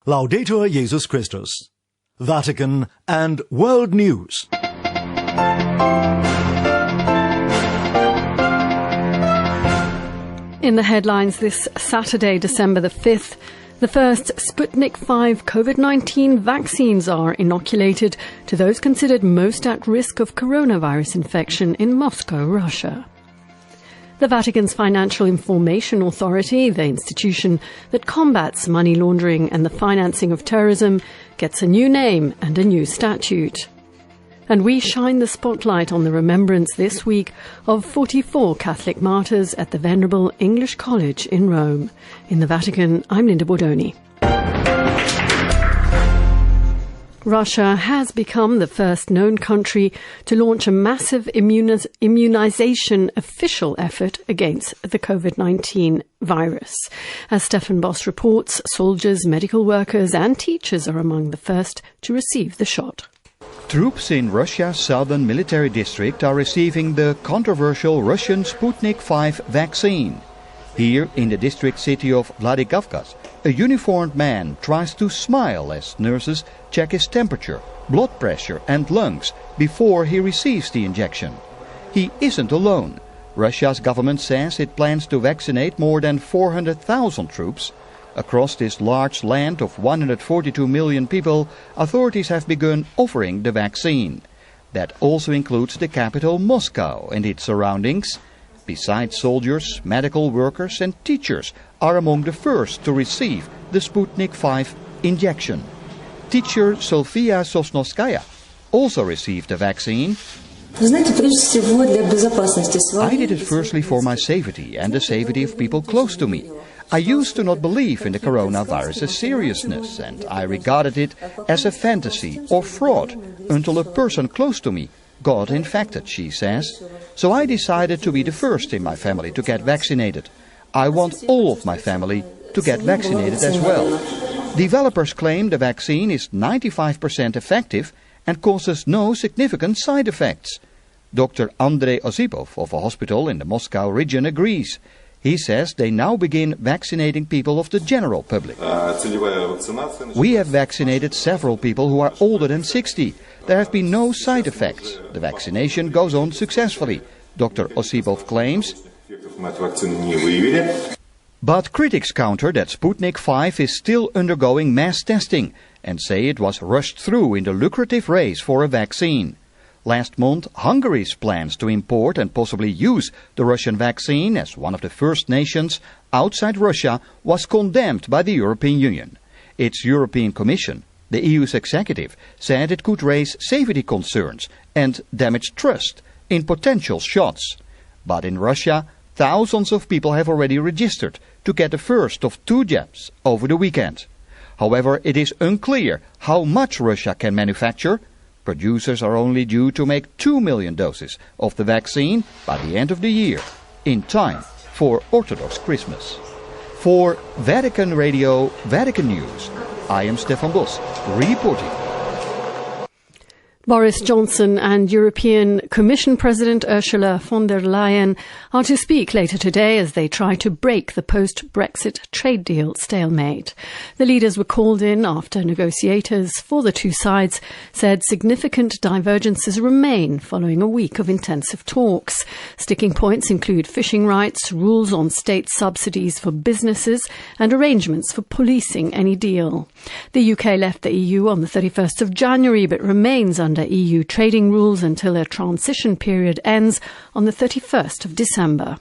Laudetur Jesus Christus. Vatican and World News. In the headlines this Saturday, December the 5th, the first Sputnik 5 COVID-19 vaccines are inoculated to those considered most at risk of coronavirus infection in Moscow, Russia. The Vatican's Financial Information Authority, the institution that combats money laundering and the financing of terrorism, gets a new name and a new statute. And we shine the spotlight on the remembrance this week of 44 Catholic martyrs at the Venerable English College in Rome. In the Vatican, I'm Linda Bordoni. Russia has become the first known country to launch a massive immunization official effort against the COVID-19 virus. As Stefan Boss reports, soldiers, medical workers and teachers are among the first to receive the shot. Troops in Russia's southern military district are receiving the controversial Russian Sputnik 5 vaccine. Here in the district city of Vladikavkaz, a uniformed man tries to smile as nurses check his temperature, blood pressure and lungs before he receives the injection. He isn't alone. Russia's government says it plans to vaccinate more than 400,000 troops. Across this large land of 142 million people, authorities have begun offering the vaccine. That also includes the capital Moscow and its surroundings. Besides soldiers, medical workers and teachers are among the first to receive the Sputnik 5 injection. Teacher Sofia Sosnovskaya also received the vaccine. I did it firstly for my safety and the safety of people close to me. I used to not believe in the coronavirus's seriousness and I regarded it as a fantasy or fraud until a person close to me got infected, she says. So I decided to be the first in my family to get vaccinated. I want all of my family to get vaccinated as well. Developers claim the vaccine is 95% effective and causes no significant side effects. Dr. Andrei Osipov of a hospital in the Moscow region agrees. He says they now begin vaccinating people of the general public. We have vaccinated several people who are older than 60. There have been no side effects. The vaccination goes on successfully, Dr. Osipov claims. But critics counter that Sputnik 5 is still undergoing mass testing and say it was rushed through in the lucrative race for a vaccine. Last month, Hungary's plans to import and possibly use the Russian vaccine as one of the first nations outside Russia was condemned by the European Union. Its European Commission, the EU's executive, said it could raise safety concerns and damage trust in potential shots. But in Russia, thousands of people have already registered to get the first of 2 jabs over the weekend. However, it is unclear how much Russia can manufacture. Producers are only due to make 2 million doses of the vaccine by the end of the year, in time for Orthodox Christmas. For Vatican Radio, Vatican News, I am Stefan Bos, reporting. Boris Johnson and European Commission President Ursula von der Leyen are to speak later today as they try to break the post-Brexit trade deal stalemate. The leaders were called in after negotiators for the two sides said significant divergences remain following a week of intensive talks. Sticking points include fishing rights, rules on state subsidies for businesses, and arrangements for policing any deal. The UK left the EU on the 31st of January but remains under EU trading rules until a transition period ends on the 31st of December.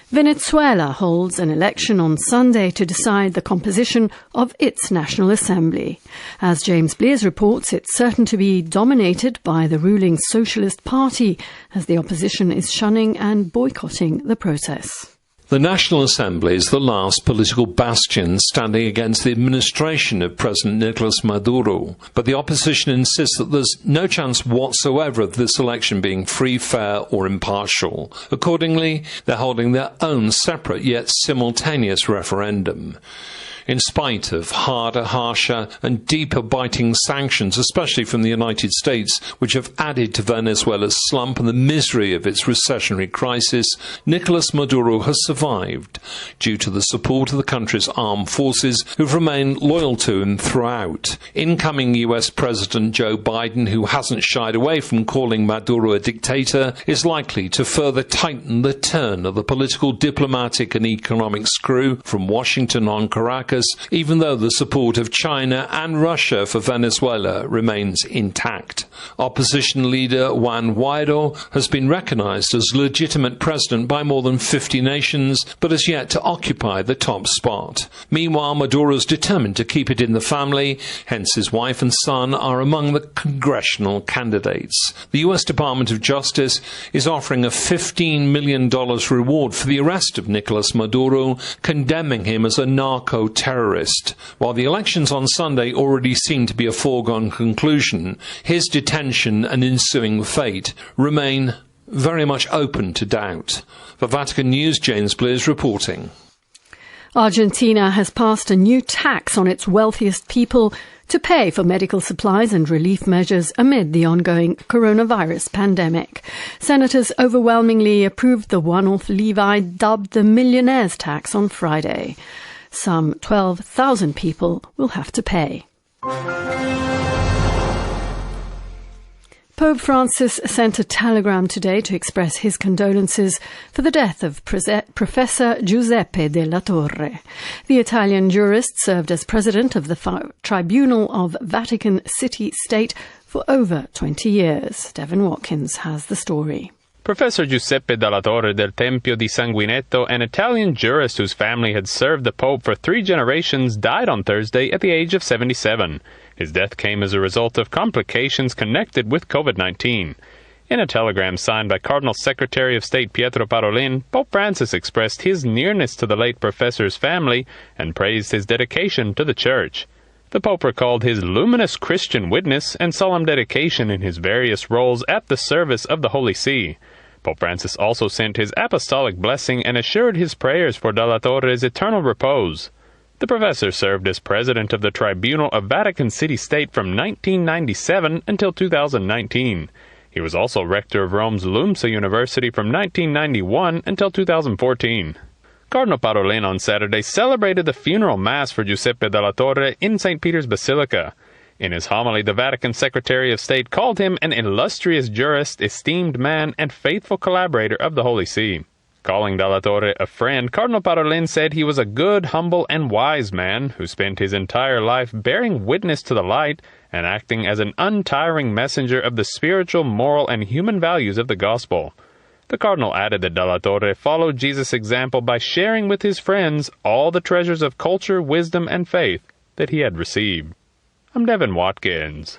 Venezuela holds an election on Sunday to decide the composition of its National Assembly. As James Blears reports, it's certain to be dominated by the ruling Socialist Party, as the opposition is shunning and boycotting the process. The National Assembly is the last political bastion standing against the administration of President Nicolas Maduro, but the opposition insists that there's no chance whatsoever of this election being free, fair or impartial. Accordingly, they're holding their own separate yet simultaneous referendum. in spite of harder, harsher and deeper biting sanctions, especially from the United States, which have added to Venezuela's slump and the misery of its recessionary crisis. Nicolas Maduro has survived due to the support of the country's armed forces, who've remained loyal to him throughout. Incoming US President Joe Biden, who hasn't shied away from calling Maduro a dictator, is likely to further tighten the turn of the political, diplomatic and economic screw from Washington on Caracas, even though the support of China and Russia for Venezuela remains intact. Opposition leader Juan Guaido has been recognized as legitimate president by more than 50 nations, but has yet to occupy the top spot. Meanwhile, Maduro is determined to keep it in the family, hence his wife and son are among the congressional candidates. The US Department of Justice is offering a $15 million reward for the arrest of Nicolas Maduro, condemning him as a narco-terrorist. While the elections on Sunday already seem to be a foregone conclusion, his detention and ensuing fate remain very much open to doubt. For Vatican News, James Blair is reporting. Argentina has passed a new tax on its wealthiest people to pay for medical supplies and relief measures amid the ongoing coronavirus pandemic. Senators overwhelmingly approved the one-off levy dubbed the millionaire's tax on Friday. Some 12,000 people will have to pay. Pope Francis sent a telegram today to express his condolences for the death of Professor Giuseppe Della Torre. The Italian jurist served as president of the Tribunal of Vatican City-State for over 20 years. Devin Watkins has the story. Professor Giuseppe Della Torre del Tempio di Sanguinetto, an Italian jurist whose family had served the Pope for 3 generations, died on Thursday at the age of 77. His death came as a result of complications connected with COVID-19. In a telegram signed by Cardinal Secretary of State Pietro Parolin, Pope Francis expressed his nearness to the late professor's family and praised his dedication to the Church. The Pope recalled his luminous Christian witness and solemn dedication in his various roles at the service of the Holy See. Pope Francis also sent his apostolic blessing and assured his prayers for Della Torre's eternal repose. The professor served as president of the Tribunal of Vatican City-State from 1997 until 2019. He was also rector of Rome's LUMSA University from 1991 until 2014. Cardinal Parolin on Saturday celebrated the funeral mass for Giuseppe Della Torre in St. Peter's Basilica. In his homily, the Vatican Secretary of State called him an illustrious jurist, esteemed man, and faithful collaborator of the Holy See. Calling Della Torre a friend, Cardinal Parolin said he was a good, humble, and wise man who spent his entire life bearing witness to the light and acting as an untiring messenger of the spiritual, moral, and human values of the gospel. The Cardinal added that Della Torre followed Jesus' example by sharing with his friends all the treasures of culture, wisdom, and faith that he had received. I'm Devin Watkins.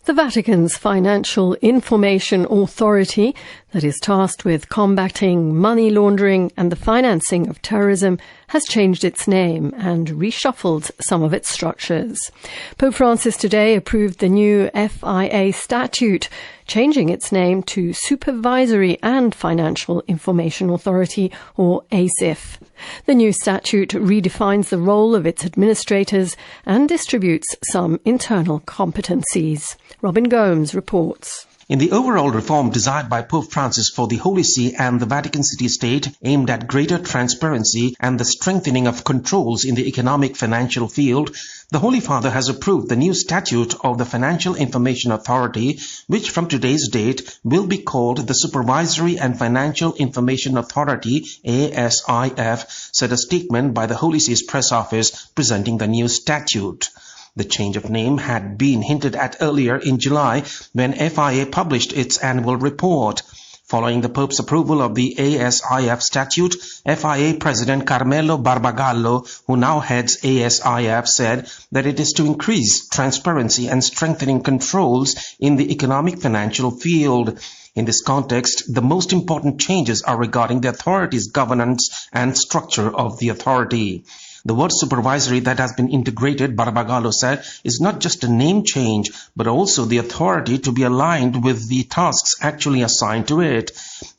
The Vatican's Financial Information Authority, that is tasked with combating money laundering and the financing of terrorism, has changed its name and reshuffled some of its structures. Pope Francis today approved the new FIA statute, changing its name to Supervisory and Financial Information Authority, or ASIF. The new statute redefines the role of its administrators and distributes some internal competencies. Robin Gomes reports. In the overall reform desired by Pope Francis for the Holy See and the Vatican City-State, aimed at greater transparency and the strengthening of controls in the economic financial field, the Holy Father has approved the new statute of the Financial Information Authority, which from today's date will be called the Supervisory and Financial Information Authority, ASIF, said a statement by the Holy See's press office presenting the new statute. The change of name had been hinted at earlier in July when FIA published its annual report. Following the Pope's approval of the ASIF statute, FIA President Carmelo Barbagallo, who now heads ASIF, said that it is to increase transparency and strengthening controls in the economic financial field. In this context, the most important changes are regarding the authority's governance and structure of the authority. The word supervisory that has been integrated, Barbagallo said, is not just a name change, but also the authority to be aligned with the tasks actually assigned to it.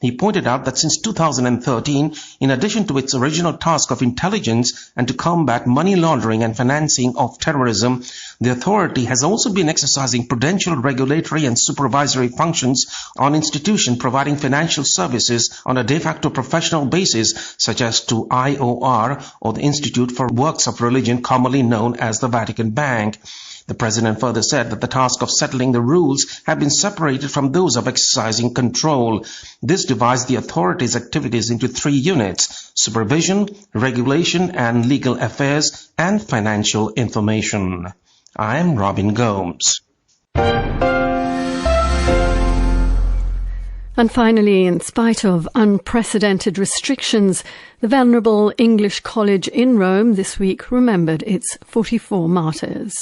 He pointed out that since 2013, in addition to its original task of intelligence and to combat money laundering and financing of terrorism, the authority has also been exercising prudential, regulatory and supervisory functions on institutions providing financial services on a de facto professional basis, such as to IOR, or the Institute for Works of Religion, commonly known as the Vatican Bank. The president further said that the task of settling the rules have been separated from those of exercising control. This divides the authority's activities into 3 units: supervision, regulation and legal affairs, and financial information. I am Robin Gomes. And finally, in spite of unprecedented restrictions, the venerable English College in Rome this week remembered its 44 martyrs.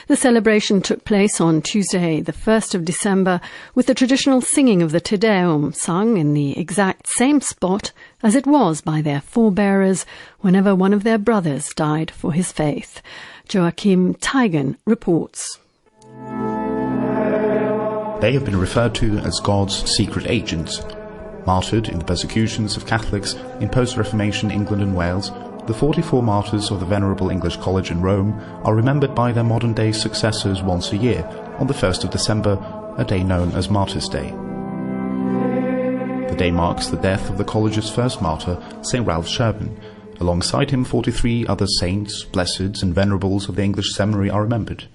The celebration took place on Tuesday, the 1st of December, with the traditional singing of the Te Deum, sung in the exact same spot as it was by their forebearers whenever one of their brothers died for his faith. Joachim Teigen reports. They have been referred to as God's secret agents. Martyred in the persecutions of Catholics in post-Reformation England and Wales, the 44 martyrs of the Venerable English College in Rome are remembered by their modern-day successors once a year, on the 1st of December, a day known as Martyrs' Day. The day marks the death of the college's first martyr, St. Ralph Sherban. Alongside him, 43 other saints, blesseds and venerables of the English seminary are remembered.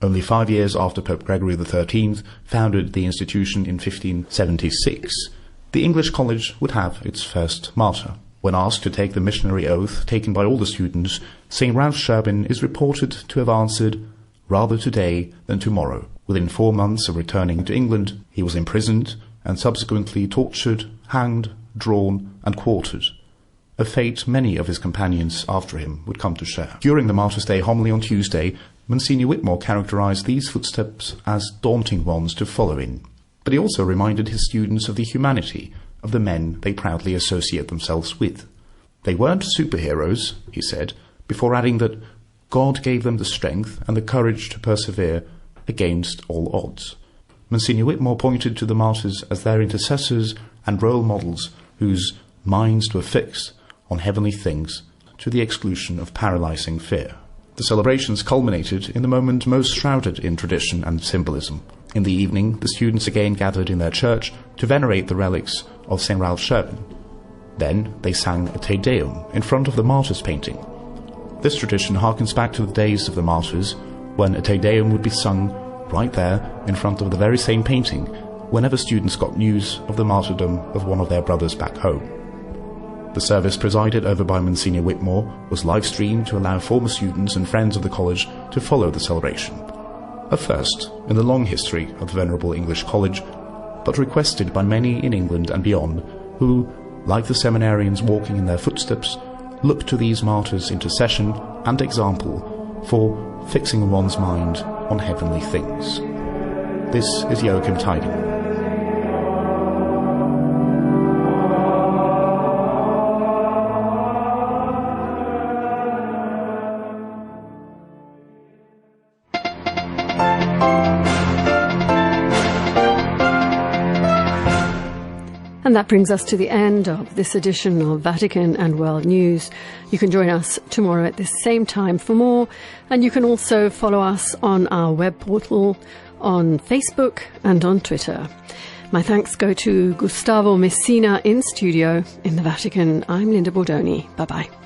Only 5 years after Pope Gregory XIII founded the institution in 1576, the English College would have its first martyr. When asked to take the missionary oath taken by all the students, St. Ralph Sherban is reported to have answered, "Rather today than tomorrow." Within 4 months of returning to England, he was imprisoned and subsequently tortured, hanged, drawn and quartered, a fate many of his companions after him would come to share. During the Martyrs' Day homily on Tuesday, Monsignor Whitmore characterized these footsteps as daunting ones to follow in, but he also reminded his students of the humanity of the men they proudly associate themselves with. They weren't superheroes, he said, before adding that God gave them the strength and the courage to persevere against all odds. Monsignor Whitmore pointed to the martyrs as their intercessors and role models whose minds were fixed on heavenly things to the exclusion of paralyzing fear. The celebrations culminated in the moment most shrouded in tradition and symbolism. In the evening, the students again gathered in their church to venerate the relics of St. Ralph Sherban. Then they sang a Te Deum in front of the martyrs' painting. This tradition harkens back to the days of the martyrs, when a Te Deum would be sung right there in front of the very same painting whenever students got news of the martyrdom of one of their brothers back home. The service, presided over by Monsignor Whitmore, was live-streamed to allow former students and friends of the college to follow the celebration. A first in the long history of the Venerable English College, but requested by many in England and beyond, who, like the seminarians walking in their footsteps, look to these martyrs' intercession and example for fixing one's mind on heavenly things. This is Joachim Teigen. And that brings us to the end of this edition of Vatican and World News. You can join us tomorrow at this same time for more, and you can also follow us on our web portal, on Facebook and on Twitter. My thanks go to Gustavo Messina in studio in the Vatican. I'm Linda Bordoni. Bye-bye.